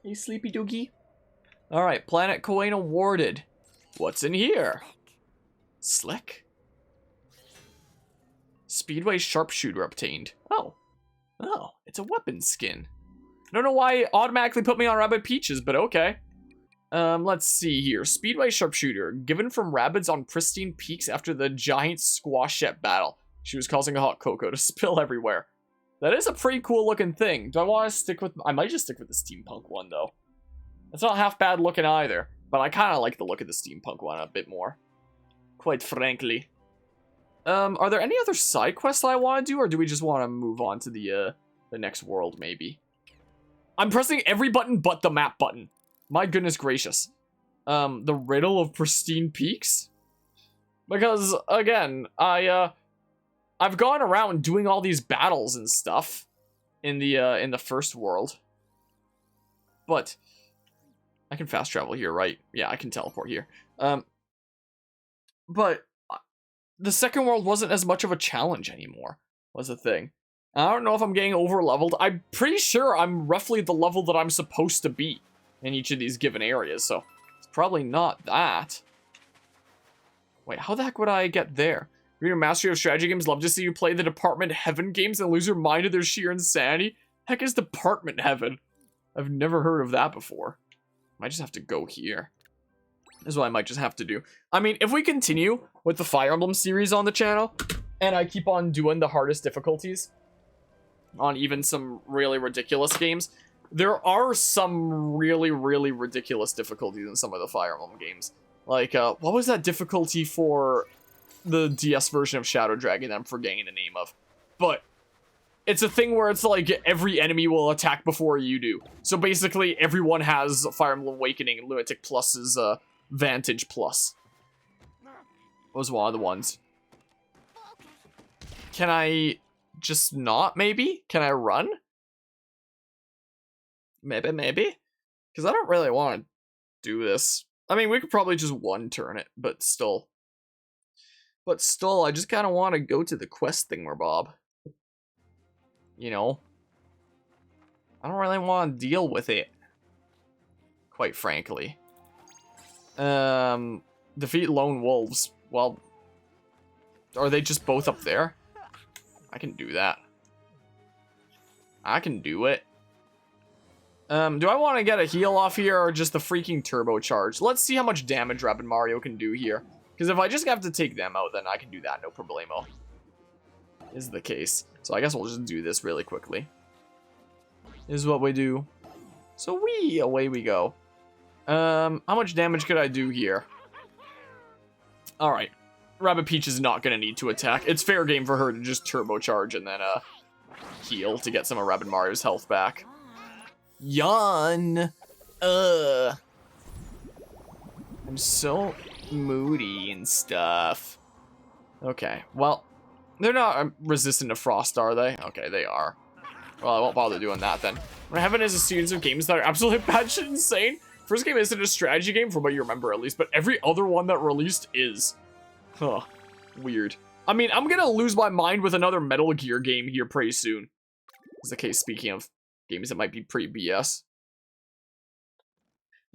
Hey, sleepy doogie. Alright, Planet Coin awarded. What's in here? Slick? Speedway Sharpshooter obtained. Oh. Oh, it's a weapon skin. I don't know why it automatically put me on Rabbid Peaches, but okay. Let's see here. Speedway Sharpshooter, given from Rabbids on Pristine Peaks after the giant squashette battle. She was causing a hot cocoa to spill everywhere. That is a pretty cool looking thing. Do I want to stick with... I might just stick with the steampunk one, though. It's not half bad looking either, but I kind of like the look of the steampunk one a bit more. Quite frankly. Are there any other side quests I want to do, or do we just want to move on to the next world, maybe? I'm pressing every button but the map button. My goodness gracious. The Riddle of Pristine Peaks? Because, again, I've gone around doing all these battles and stuff in the first world. But I can fast travel here, right? Yeah, I can teleport here. But the second world wasn't as much of a challenge anymore, was the thing. I don't know if I'm getting over-leveled. I'm pretty sure I'm roughly the level that I'm supposed to be in each of these given areas, so it's probably not that. Wait, how the heck would I get there? You're your mastery of strategy games. Love to see you play the Department Heaven games and lose your mind to their sheer insanity. Heck is Department Heaven? I've never heard of that before. Might just have to go here. This is what I might just have to do. I mean, if we continue with the Fire Emblem series on the channel, and I keep on doing the hardest difficulties on even some really ridiculous games, there are some really, really ridiculous difficulties in some of the Fire Emblem games. Like, what was that difficulty for the DS version of Shadow Dragon that I'm forgetting the name of? But it's a thing where it's like every enemy will attack before you do. So basically, everyone has Fire Emblem Awakening Lunatic Plus's Vantage Plus. Was one of the ones. Can I just not, maybe? Can I run? Maybe? Because I don't really want to do this. I mean, we could probably just one-turn it, but still. But still, I just kind of want to go to the quest thingamabob. You know? I don't really want to deal with it. Quite frankly. Defeat lone wolves. Well, are they just both up there? I can do that. I can do it. Do I want to get a heal off here or just the freaking turbocharge? Let's see how much damage Rabbid Mario can do here. Because if I just have to take them out, then I can do that, no problemo. Is the case. So I guess we'll just do this really quickly. This is what we do. So away we go. How much damage could I do here? Alright. Rabbid Peach is not going to need to attack. It's fair game for her to just turbocharge and then heal to get some of Rabbid Mario's health back. Yawn! I'm so moody and stuff. Okay, well, they're not resistant to frost, are they? Okay, they are. Well, I won't bother doing that then. Heaven is a series of games that are absolutely batshit insane. First game isn't a strategy game, from what you remember at least, but every other one that released is. Huh. Weird. I mean, I'm gonna lose my mind with another Metal Gear game here pretty soon. Is the case, speaking of games that might be pretty BS.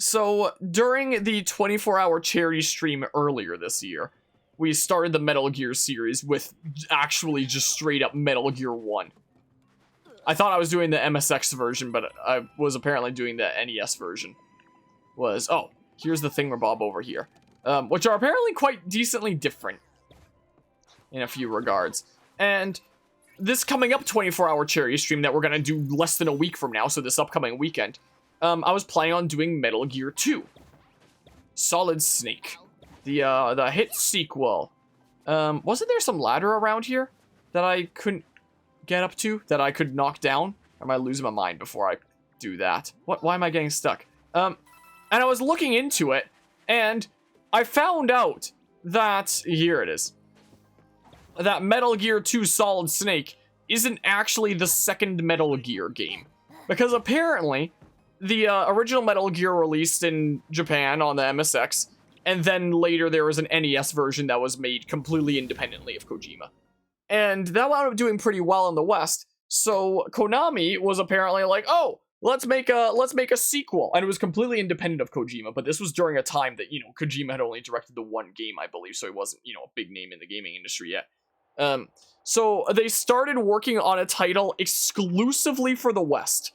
So, during the 24-hour charity stream earlier this year, we started the Metal Gear series with actually just straight up Metal Gear 1. I thought I was doing the MSX version, but I was apparently doing the NES version. Oh, here's the thingamabob over here. Which are apparently quite decently different in a few regards. And this coming up 24-hour charity stream that we're going to do less than a week from now, so this upcoming weekend, I was planning on doing Metal Gear 2. Solid Snake. The hit sequel. Wasn't there some ladder around here that I couldn't get up to, that I could knock down? Or am I losing my mind before I do that? Why am I getting stuck? And I was looking into it, and I found out that, here it is, that Metal Gear 2 Solid Snake isn't actually the second Metal Gear game. Because apparently, the original Metal Gear released in Japan on the MSX, and then later there was an NES version that was made completely independently of Kojima. And that wound up doing pretty well in the West, so Konami was apparently like, oh, let's make a sequel. And it was completely independent of Kojima, but this was during a time that, Kojima had only directed the one game, I believe, so he wasn't, a big name in the gaming industry yet. So they started working on a title exclusively for the West,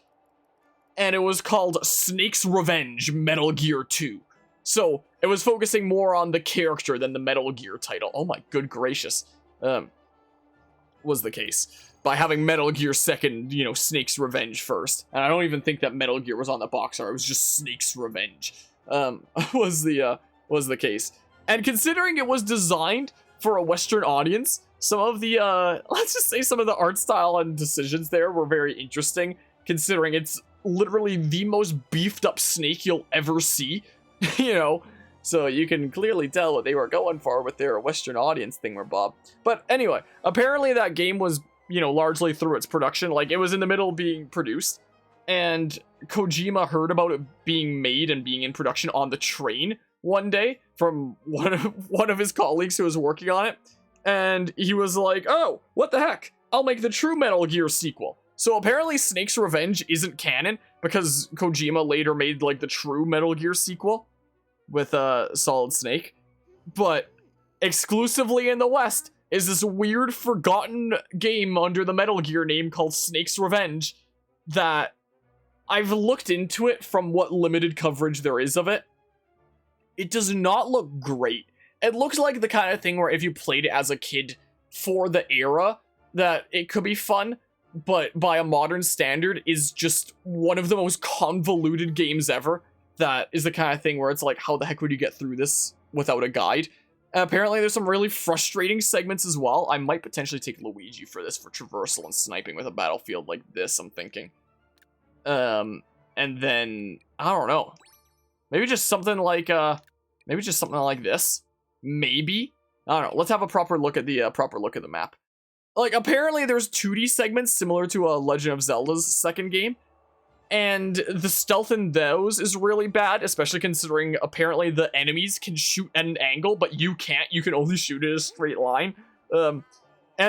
and it was called Snake's Revenge Metal Gear 2. So it was focusing more on the character than the Metal Gear title. Oh my good gracious. Was the case. By having Metal Gear second, Snake's Revenge first. And I don't even think that Metal Gear was on the box art, it was just Snake's Revenge. Was the case. And considering it was designed for a Western audience, some of the, let's just say some of the art style and decisions there were very interesting, considering it's literally the most beefed up Snake you'll ever see, So you can clearly tell what they were going for with their Western audience thingamabob. But anyway, apparently that game was, largely through its production. Like, it was in the middle of being produced, and Kojima heard about it being made and being in production on the train one day from one of his colleagues who was working on it. And he was like, oh, what the heck? I'll make the true Metal Gear sequel. So apparently Snake's Revenge isn't canon, because Kojima later made, like, the true Metal Gear sequel with Solid Snake. But exclusively in the West is this weird forgotten game under the Metal Gear name called Snake's Revenge that I've looked into it from what limited coverage there is of it. It does not look great. It looks like the kind of thing where if you played it as a kid for the era, that it could be fun, but by a modern standard is just one of the most convoluted games ever. That is the kind of thing where it's like, how the heck would you get through this without a guide? And apparently there's some really frustrating segments as well. I might potentially take Luigi for this, for traversal and sniping with a battlefield like this, I'm thinking. And then, I don't know. Maybe just something like this. Maybe. I don't know. Let's have a proper look at the map. Like, apparently there's 2D segments similar to Legend of Zelda's second game. And the stealth in those is really bad, especially considering apparently the enemies can shoot at an angle, but you can't. You can only shoot in a straight line. And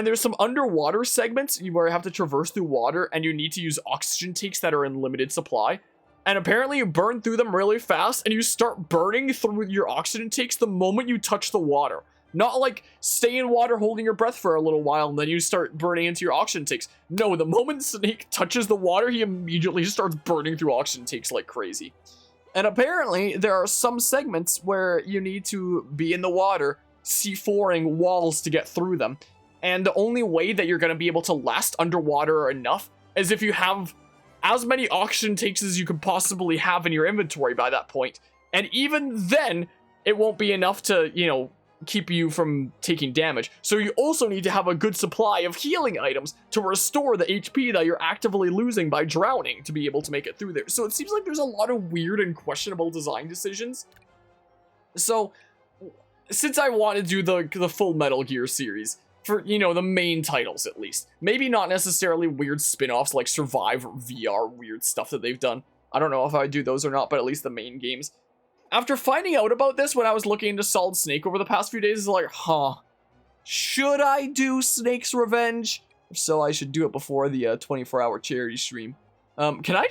there's some underwater segments where you have to traverse through water, and you need to use oxygen tanks that are in limited supply. And apparently you burn through them really fast, and you start burning through your oxygen tanks the moment you touch the water. Not like stay in water holding your breath for a little while and then you start burning into your oxygen tanks. No, the moment Snake touches the water, he immediately starts burning through oxygen tanks like crazy. And apparently there are some segments where you need to be in the water, C4ing walls to get through them. And the only way that you're going to be able to last underwater enough is if you have as many oxygen tanks as you could possibly have in your inventory by that point. And even then, it won't be enough to, keep you from taking damage. So you also need to have a good supply of healing items to restore the HP that you're actively losing by drowning to be able to make it through there. So it seems like there's a lot of weird and questionable design decisions. So since I want to do the full Metal Gear series, for, the main titles at least, maybe not necessarily weird spin-offs like Survive or VR weird stuff that they've done. I don't know if I do those or not, but at least the main games. After finding out about this when I was looking into Solid Snake over the past few days, it's like, should I do Snake's Revenge? If so, I should do it before the 24-hour charity stream. Can I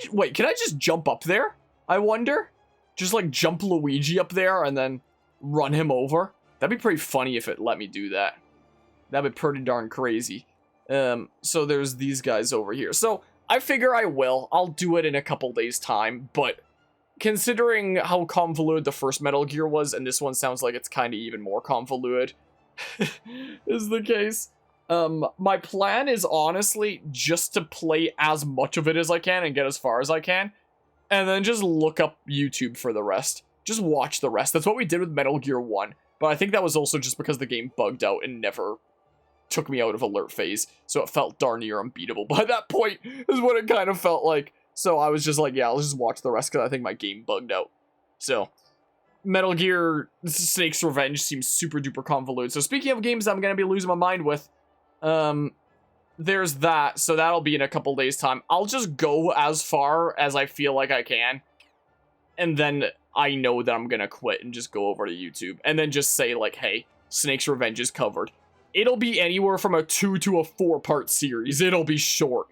just jump up there? I wonder? Just like jump Luigi up there and then run him over? That'd be pretty funny if it let me do that. That'd be pretty darn crazy. So there's these guys over here. So I figure I will. I'll do it in a couple days' time, but considering how convoluted the first Metal Gear was, and this one sounds like it's kind of even more convoluted, is the case. My plan is honestly just to play as much of it as I can and get as far as I can, and then just look up YouTube for the rest. Just watch the rest. That's what we did with Metal Gear 1, but I think that was also just because the game bugged out and never took me out of alert phase, so it felt darn near unbeatable by that point, is what it kind of felt like. So I was just like, yeah, I'll just watch the rest because I think my game bugged out. So, Metal Gear Snake's Revenge seems super duper convoluted. So speaking of games I'm going to be losing my mind with, there's that. So that'll be in a couple days' time. I'll just go as far as I feel like I can. And then I know that I'm going to quit and just go over to YouTube. And then just say like, hey, Snake's Revenge is covered. It'll be anywhere from a 2 to a 4-part series. It'll be short.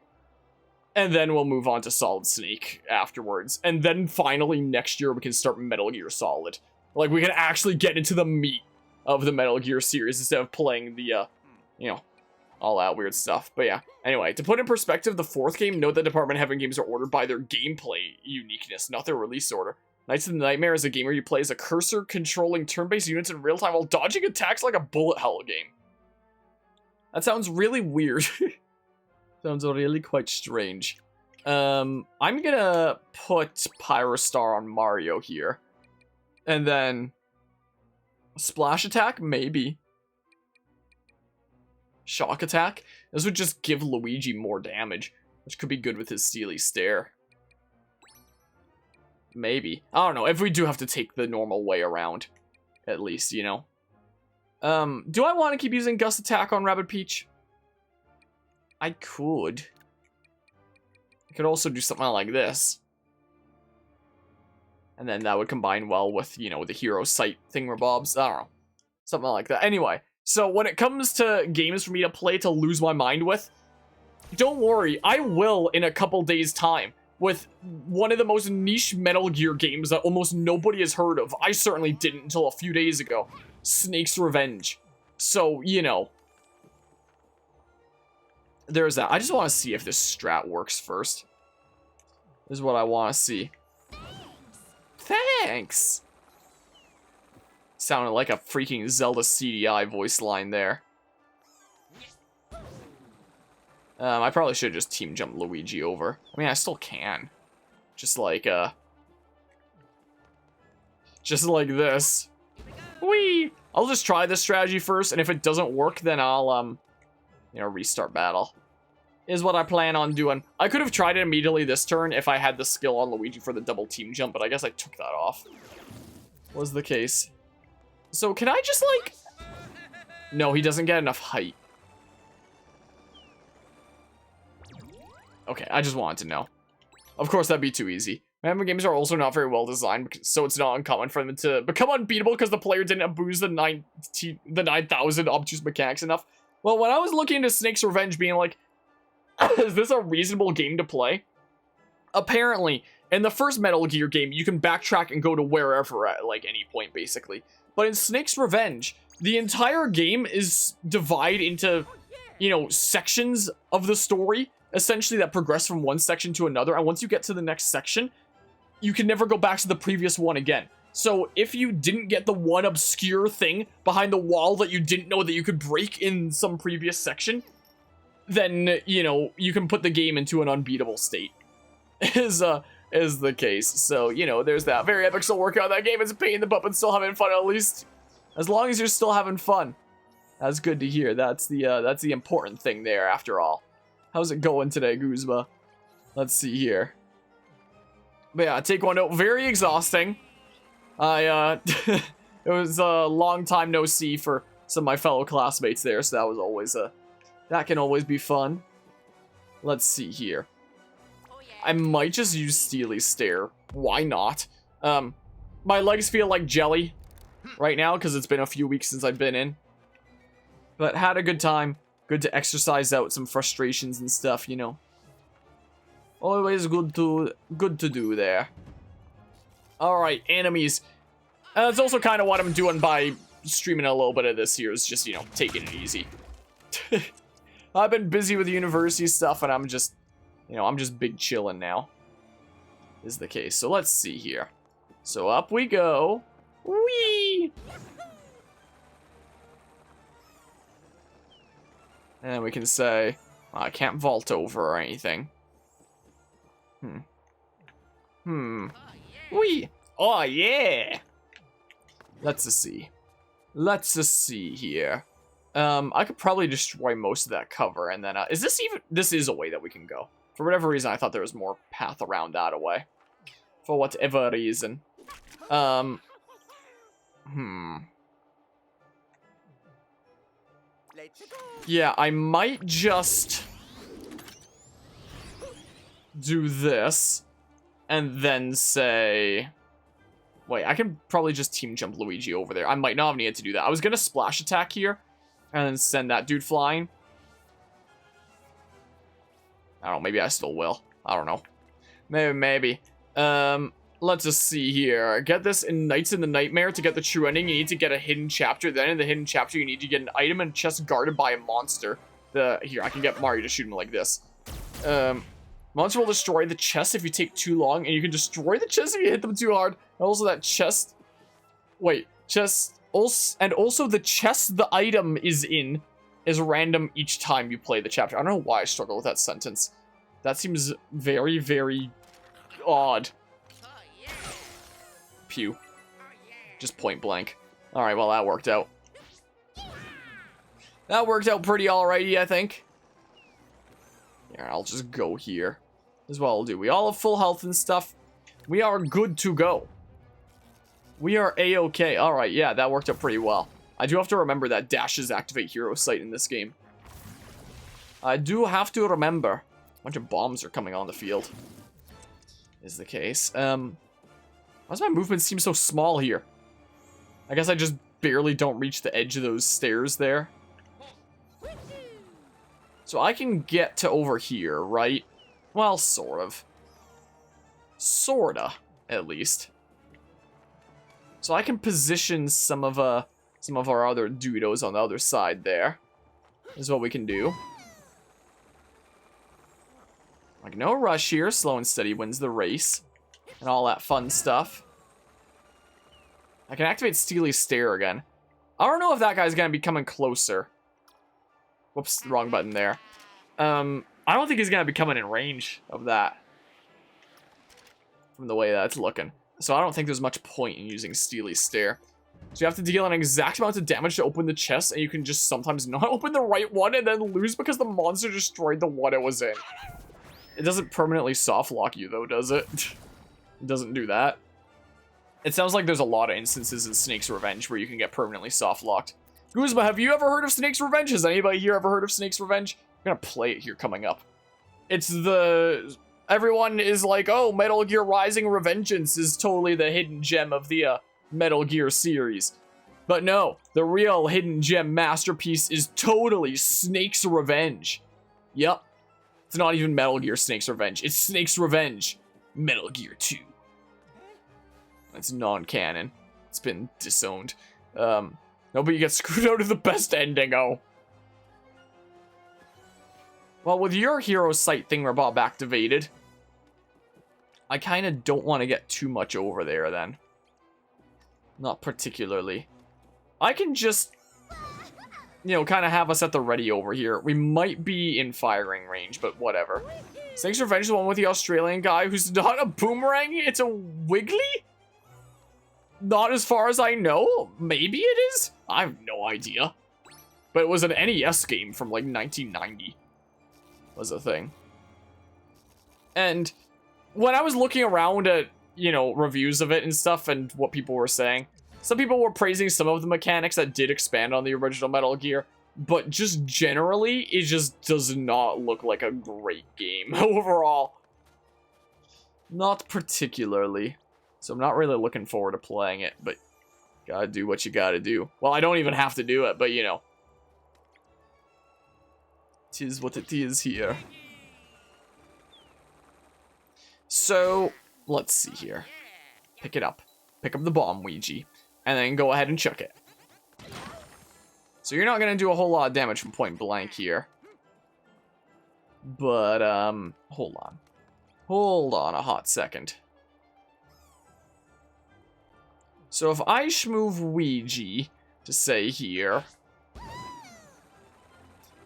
And then we'll move on to Solid Snake afterwards. And then finally next year we can start Metal Gear Solid. Like, we can actually get into the meat of the Metal Gear series instead of playing the, you know, all that weird stuff. But yeah, anyway, to put in perspective, the 4th game, note that Department Heaven games are ordered by their gameplay uniqueness, not their release order. Knights of the Nightmare is a game where you play as a cursor controlling turn-based units in real time while dodging attacks like a bullet hell game. That sounds really weird. Sounds really quite strange. I'm gonna put Pyrostar on Mario here. And then Splash Attack, maybe. Shock Attack. This would just give Luigi more damage, which could be good with his Steely Stare. Maybe. I don't know. If we do have to take the normal way around, at least, you know. Do I want to keep using Gust Attack on Rabbid Peach? I could. I could also do something like this. And then that would combine well with, you know, the Hero Sight thingamabobs. I don't know. Something like that. Anyway, so when it comes to games for me to play to lose my mind with, don't worry, I will in a couple days' time with one of the most niche Metal Gear games that almost nobody has heard of. I certainly didn't until a few days ago. Snake's Revenge. So, you know. There's that. I just want to see if this strat works first. This is what I want to see. Thanks! Sounded like a freaking Zelda CDI voice line there. I probably should have just team jumped Luigi over. I mean, I still can. Just like this. Whee! I'll just try this strategy first, and if it doesn't work, then I'll, you know, restart battle. Is what I plan on doing. I could have tried it immediately this turn if I had the skill on Luigi for the double team jump, but I guess I took that off. Was the case. So, can I just, like... No, he doesn't get enough height. Okay, I just wanted to know. Of course, that'd be too easy. Memory games are also not very well designed, so it's not uncommon for them to become unbeatable because the player didn't abuse the 9,000 obtuse mechanics enough. Well, when I was looking into Snake's Revenge being like, is this a reasonable game to play? Apparently, in the first Metal Gear game, you can backtrack and go to wherever at, like, any point, basically. But in Snake's Revenge, the entire game is divided into, you know, sections of the story, essentially, that progress from one section to another. And once you get to the next section, you can never go back to the previous one again. So if you didn't get the one obscure thing behind the wall that you didn't know that you could break in some previous section, then, you know, you can put the game into an unbeatable state. Is the case. So, you know, there's that. Very epic still working on that game. It's a pain in the butt, but still having fun at least. As long as you're still having fun. That's good to hear. That's the important thing there, after all. How's it going today, Guzma? Let's see here. But yeah, take one note. Very exhausting. It was a long time no see for some of my fellow classmates there, so that was always that can always be fun. Let's see here. I might just use Steely's Stare. Why not? My legs feel like jelly right now because it's been a few weeks since I've been in. But had a good time. Good to exercise out some frustrations and stuff, you know. Always good to do there. Alright, enemies. That's also kind of what I'm doing by streaming a little bit of this here. Is just, you know, taking it easy. I've been busy with university stuff and I'm just, you know, I'm just big chillin' now. Is the case. So let's see here. So up we go. Whee! And we can say, well, I can't vault over or anything. Whee! Oh, yeah! Let's see. Let's see here. I could probably destroy most of that cover, and then, is this even, this is a way that we can go. For whatever reason, I thought there was more path around that away. For whatever reason. Yeah, I might just do this, and then say... Wait, I can probably just team jump Luigi over there. I might not have needed to do that. I was gonna splash attack here, and then send that dude flying. I don't know, maybe I still will. I don't know. Maybe. Let's just see here. Get this in Nights in the Nightmare. To get the true ending, you need to get a hidden chapter. Then in the hidden chapter, you need to get an item and chest guarded by a monster. Here, I can get Mario to shoot him like this. Monster will destroy the chest if you take too long, and you can destroy the chest if you hit them too hard. And also that chest... Wait, chest... And also the chest the item is in is random each time you play the chapter. I don't know why I struggle with that sentence. That seems very, very odd. Pew. Just point blank. Alright, well that worked out. That worked out pretty alrighty, I think. Yeah, I'll just go here. As well I'll do. We all have full health and stuff. We are good to go. We are A-okay. Alright, yeah, that worked out pretty well. I do have to remember that dashes activate hero sight in this game. I do have to remember. A bunch of bombs are coming on the field. Is the case. Why does my movement seem so small here? I guess I just barely don't reach the edge of those stairs there. So I can get to over here, right? Well, sort of. Sorta, at least. So I can position some of our other dudos on the other side there. Is what we can do. Like, no rush here. Slow and steady wins the race. And all that fun stuff. I can activate Steely Stare again. I don't know if that guy's gonna be coming closer. Whoops, wrong button there. I don't think he's gonna be coming in range of that. From the way that's looking. So I don't think there's much point in using Steely Stare. So you have to deal an exact amount of damage to open the chest, and you can just sometimes not open the right one and then lose because the monster destroyed the one it was in. It doesn't permanently soft lock you though, does it? It doesn't do that. It sounds like there's a lot of instances in Snake's Revenge where you can get permanently soft locked. Guzma, have you ever heard of Snake's Revenge? Has anybody here ever heard of Snake's Revenge? I'm gonna play it here coming up. It's the... Everyone is like, oh, Metal Gear Rising Revengeance is totally the hidden gem of the Metal Gear series. But no, the real hidden gem masterpiece is totally Snake's Revenge. Yep. It's not even Metal Gear Snake's Revenge. It's Snake's Revenge. Metal Gear 2. It's non-canon. It's been disowned. No, but you get screwed out of the best ending, oh. Well, with your hero sight thingamabob activated, I kind of don't want to get too much over there, then. Not particularly. I can just, you know, kind of have us at the ready over here. We might be in firing range, but whatever. Snake's Revenge is the one with the Australian guy who's not a boomerang, it's a wiggly? Not as far as I know. Maybe it is? I have no idea. But it was an NES game from like 1990. Was a thing. And when I was looking around at, you know, reviews of it and stuff and what people were saying, some people were praising some of the mechanics that did expand on the original Metal Gear, but just generally, it just does not look like a great game overall. Not particularly. So I'm not really looking forward to playing it, but gotta do what you gotta do. Well, I don't even have to do it, but you know. 'Tis what it is here. So, let's see here. Pick it up. Pick up the bomb, Ouija. And then go ahead and chuck it. So you're not gonna do a whole lot of damage from point blank here. But, hold on. Hold on a hot second. So if I shmove Ouija to say here.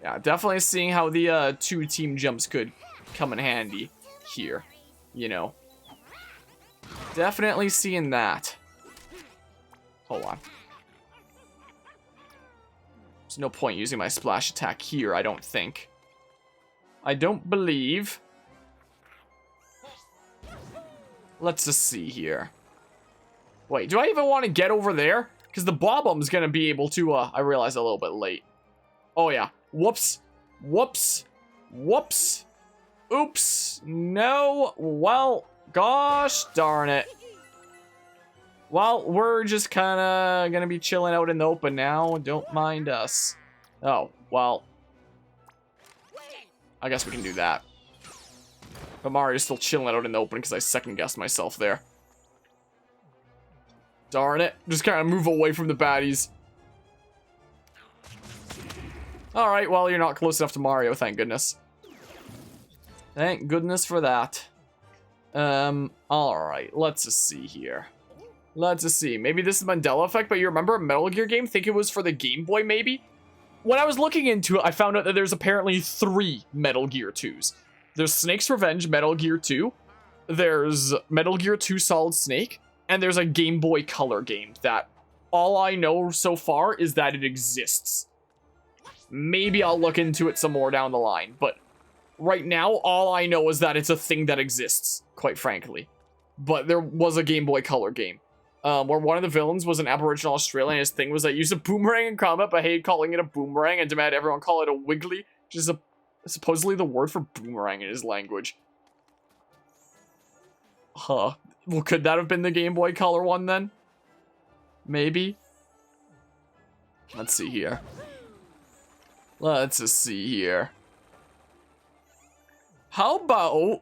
Yeah, definitely seeing how the two team jumps could come in handy here. You know. Definitely seeing that. Hold on. There's no point using my splash attack here, I don't think. I don't believe. Let's just see here. Wait, do I even want to get over there? Because the Bob-Omb's going to be able to, I realized a little bit late. Oh, yeah. Whoops. Whoops. Whoops. Oops. No. Well, gosh darn it. Well, we're just kind of going to be chilling out in the open now. Don't mind us. Oh, well. I guess we can do that. But Mario's still chilling out in the open because I second-guessed myself there. Darn it. Just kind of move away from the baddies. Alright, well, you're not close enough to Mario, thank goodness. Thank goodness for that. Alright, let's just see here. Let's just see. Maybe this is Mandela effect, but you remember a Metal Gear game? Think it was for the Game Boy, maybe? When I was looking into it, I found out that there's apparently 3 Metal Gear 2s. There's Snake's Revenge Metal Gear 2, there's Metal Gear 2 Solid Snake, and there's a Game Boy Color game that all I know so far is that it exists. Maybe I'll look into it some more down the line, but right now, all I know is that it's a thing that exists, quite frankly. But there was a Game Boy Color game, where one of the villains was an Aboriginal Australian. His thing was that he used a boomerang in combat, but hated calling it a boomerang and demanded everyone call it a wiggly, which is supposedly the word for boomerang in his language. Huh. Well, could that have been the Game Boy Color one then? Maybe. Let's see here. Let's just see here. How about,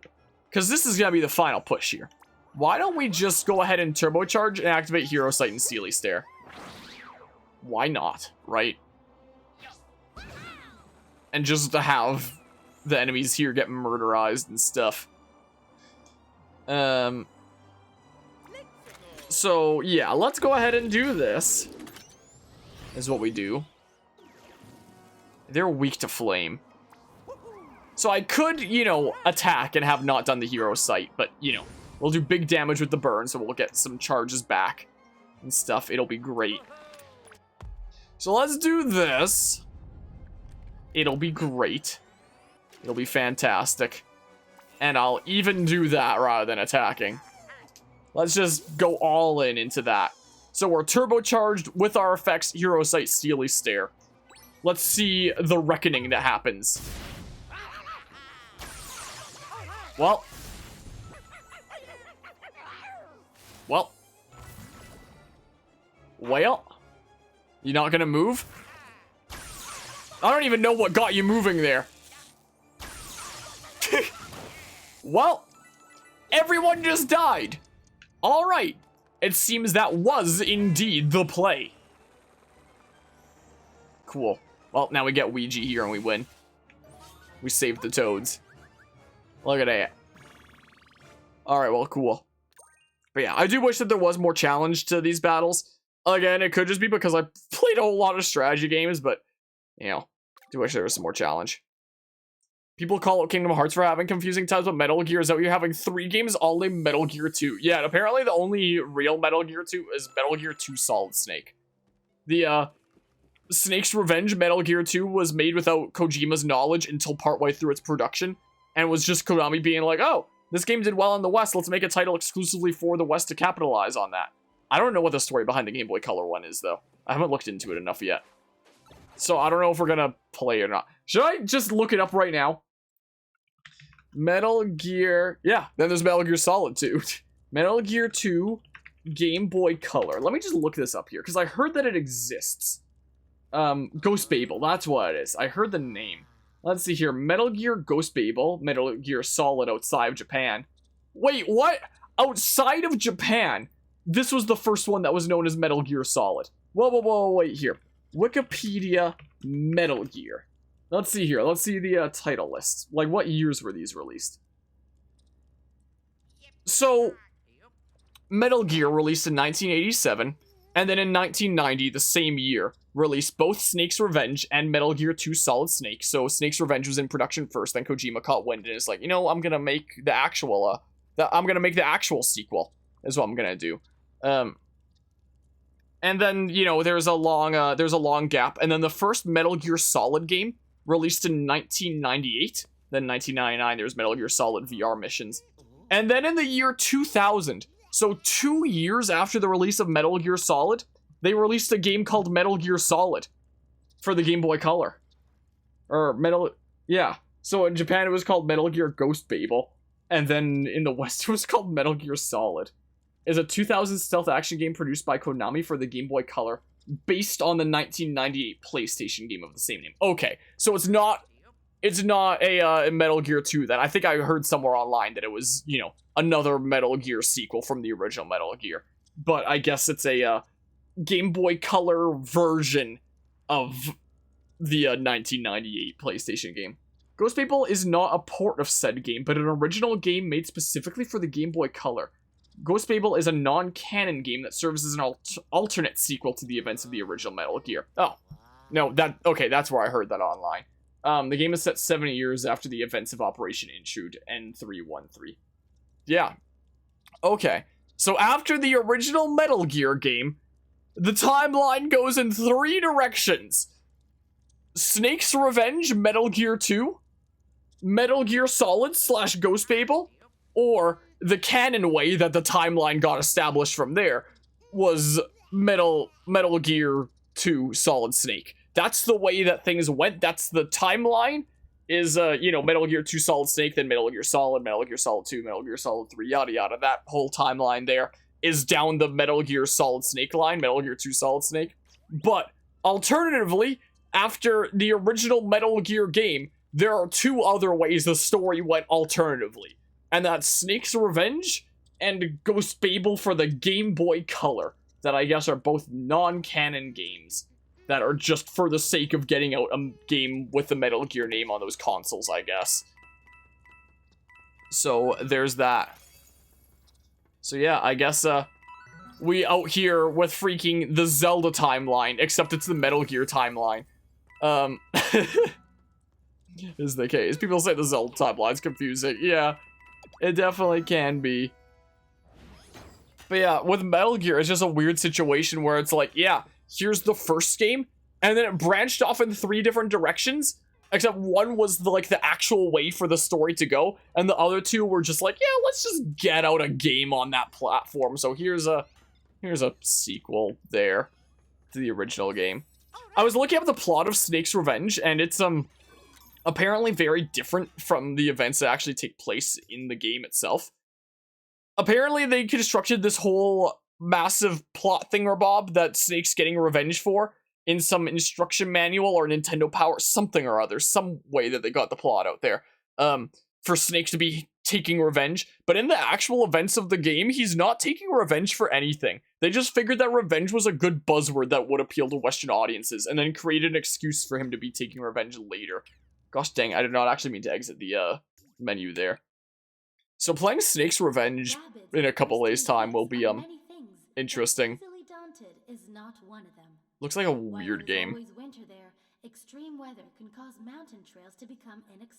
because this is going to be the final push here. Why don't we just go ahead and turbocharge and activate Hero Sight and Steely Stare? Why not, right? And just to have the enemies here get murderized and stuff. So, yeah, let's go ahead and do this. Is what we do. They're weak to flame. So I could, you know, attack and have not done the Hero Sight, but, you know, we'll do big damage with the burn, so we'll get some charges back and stuff. It'll be great. So let's do this. It'll be great. It'll be fantastic. And I'll even do that rather than attacking. Let's just go all in into that. So we're turbocharged with our effects, Hero Sight, Steely Stare. Let's see the reckoning that happens. Well. You not gonna move? I don't even know what got you moving there. Well, everyone just died. All right. It seems that was indeed the play. Cool. Well, now we get Ouija here and we win. We saved the toads. Look at that. Alright, well, cool. But yeah, I do wish that there was more challenge to these battles. Again, it could just be because I played a whole lot of strategy games, but, you know, I do wish there was some more challenge. People call out Kingdom Hearts for having confusing times, but Metal Gear is out. You're having 3 games all named Metal Gear 2. Yeah, and apparently the only real Metal Gear 2 is Metal Gear 2 Solid Snake. The, Snake's Revenge Metal Gear 2 was made without Kojima's knowledge until partway through its production, and was just Konami being like, oh, this game did well in the West, let's make a title exclusively for the West to capitalize on that. I don't know what the story behind the Game Boy Color one is, though. I haven't looked into it enough yet. So I don't know if we're gonna play it or not. Should I just look it up right now? Metal Gear... Yeah, then there's Metal Gear Solid 2. Metal Gear 2 Game Boy Color. Let me just look this up here, because I heard that it exists. Ghost Babel, that's what it is. I heard the name. Let's see here. Metal Gear Ghost Babel. Metal Gear Solid outside of Japan. Wait, what? Outside of Japan? This was the first one that was known as Metal Gear Solid. Whoa, wait here. Wikipedia Metal Gear. Let's see here. Let's see the title list. Like, what years were these released? So, Metal Gear released in 1987, and then in 1990, the same year, released both Snake's Revenge and Metal Gear 2 Solid Snake. So Snake's Revenge was in production first, then Kojima caught wind and is like, you know, I'm gonna make the actual, sequel, is what I'm gonna do. And then, you know, there's a long gap, and then the first Metal Gear Solid game released in 1998. Then 1999, there's Metal Gear Solid VR Missions. And then in the year 2000, so 2 years after the release of Metal Gear Solid, they released a game called Metal Gear Solid for the Game Boy Color. Yeah. So in Japan, it was called Metal Gear Ghost Babel. And then in the West, it was called Metal Gear Solid. It's a 2000 stealth action game produced by Konami for the Game Boy Color, based on the 1998 PlayStation game of the same name. Okay, so it's not it's not a Metal Gear 2 then. I think I heard somewhere online that it was, you know, another Metal Gear sequel from the original Metal Gear. But I guess it's a Game Boy Color version of the 1998 PlayStation game. Ghost Babel is not a port of said game, but an original game made specifically for the Game Boy Color. Ghost Babel is a non-canon game that serves as an alternate sequel to the events of the original Metal Gear. Oh, no, okay, that's where I heard that online. The game is set 70 years after the events of Operation Intrude N313. Yeah. Okay. So after the original Metal Gear game, the timeline goes in 3 directions. Snake's Revenge, Metal Gear 2, Metal Gear Solid / Ghost Babel, or the canon way that the timeline got established from there was Metal Gear 2 Solid Snake. That's the way that things went. That's the timeline. Is, you know, Metal Gear 2 Solid Snake, then Metal Gear Solid 2, Metal Gear Solid 3, yada yada. That whole timeline there is down the Metal Gear Solid Snake line, Metal Gear 2 Solid Snake. But, alternatively, after the original Metal Gear game, there are 2 other ways the story went alternatively. And that's Snake's Revenge and Ghost Babel for the Game Boy Color, that I guess are both non-canon games that are just for the sake of getting out a game with the Metal Gear name on those consoles, I guess. So, there's that. So yeah, I guess, we out here with freaking the Zelda timeline, except it's the Metal Gear timeline. Is the case. People say the Zelda timeline's confusing. Yeah, it definitely can be. But yeah, with Metal Gear, it's just a weird situation where it's like, yeah, here's the first game, and then it branched off in 3 different directions, except one was the actual way for the story to go, and the other 2 were just like, yeah, let's just get out a game on that platform. So here's a sequel there to the original game. I was looking up the plot of Snake's Revenge, and it's apparently very different from the events that actually take place in the game itself. Apparently they constructed this whole massive plot thingamabob that Snake's getting revenge for in some instruction manual or Nintendo Power something or other, some way that they got the plot out there, for Snake to be taking revenge. But in the actual events of the game, he's not taking revenge for anything. They just figured that revenge was a good buzzword that would appeal to Western audiences, and then created an excuse for him to be taking revenge later. Gosh dang, I did not actually mean to exit the menu there. So playing Snake's Revenge in a couple days' time will be interesting. Looks like a weird game.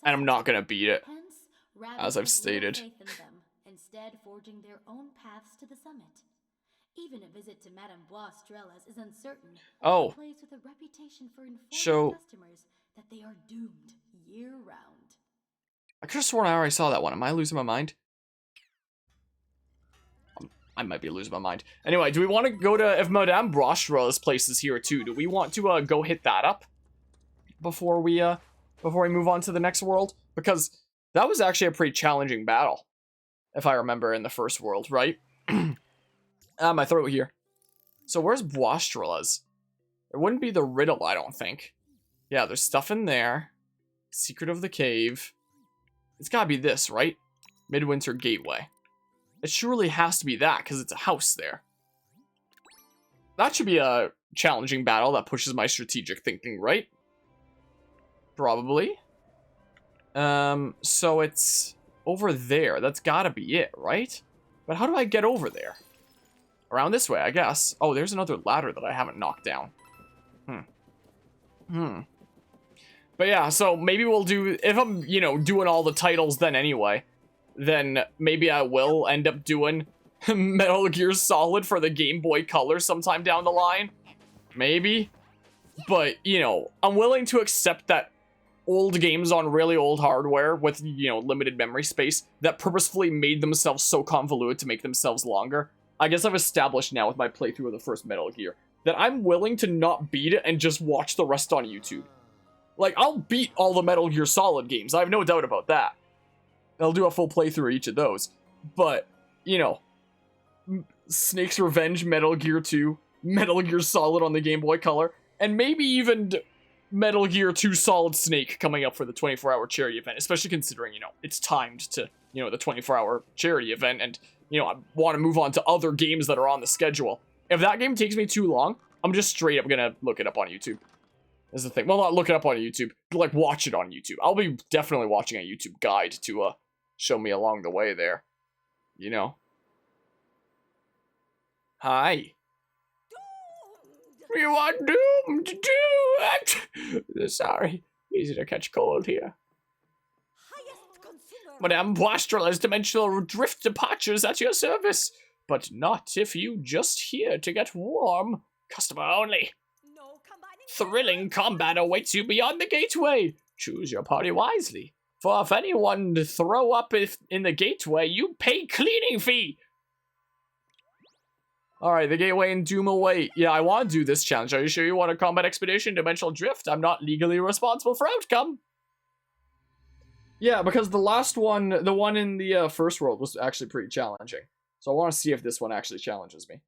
And I'm not gonna beat it, as I've stated. Instead forging their own paths to the summit. Even a visit to Madame Bois-Strella's is uncertain. Oh. Plays with a reputation for informing customers that they are doomed year-round. I could have sworn I already saw that one. Am I losing my mind? I might be losing my mind. Anyway, do we want to go to, if Madame Bois-Strella's place is here too, do we want to go hit that up before we move on to the next world? Because that was actually a pretty challenging battle, if I remember, in the first world, right? My throat here. So where's Bois-Strella's? It wouldn't be the riddle, I don't think. Yeah, there's stuff in there. Secret of the cave. It's gotta be this, right? Midwinter Gateway. It surely has to be that, because it's a house there. That should be a challenging battle that pushes my strategic thinking, right? Probably. So it's over there. That's gotta be it, right? But how do I get over there? Around this way, I guess. Oh, there's another ladder that I haven't knocked down. But yeah, so maybe we'll do, if I'm, you know, doing all the titles then anyway, then maybe I will end up doing Metal Gear Solid for the Game Boy Color sometime down the line. Maybe. But, you know, I'm willing to accept that old games on really old hardware with, you know, limited memory space that purposefully made themselves so convoluted to make themselves longer. I guess I've established now with my playthrough of the first Metal Gear that I'm willing to not beat it and just watch the rest on YouTube. Like, I'll beat all the Metal Gear Solid games, I have no doubt about that. I'll do a full playthrough of each of those. But, you know, Snake's Revenge, Metal Gear 2, Metal Gear Solid on the Game Boy Color, and maybe even Metal Gear 2 Solid Snake coming up for the 24-hour charity event, especially considering, it's timed to, the 24-hour charity event, and, I want to move on to other games that are on the schedule. If that game takes me too long, I'm just straight up gonna look it up on YouTube. Is the thing. Well, not look it up on YouTube, like watch it on YouTube. I'll be definitely watching a YouTube guide to show me along the way there. Hi. You are doomed to do it. Sorry, easy to catch cold here. Madame Boistrel has dimensional drift departures at your service, but not if you just here to get warm. Customer only. Thrilling combat awaits you beyond the gateway. Choose your party wisely. For if anyone to throw up in the gateway, you pay cleaning fee. Alright, the gateway and Doom away. Yeah, I want to do this challenge. Are you sure you want a combat expedition, dimensional drift? I'm not legally responsible for outcome. Yeah, because the last one, the one in the first world was actually pretty challenging. So I want to see if this one actually challenges me.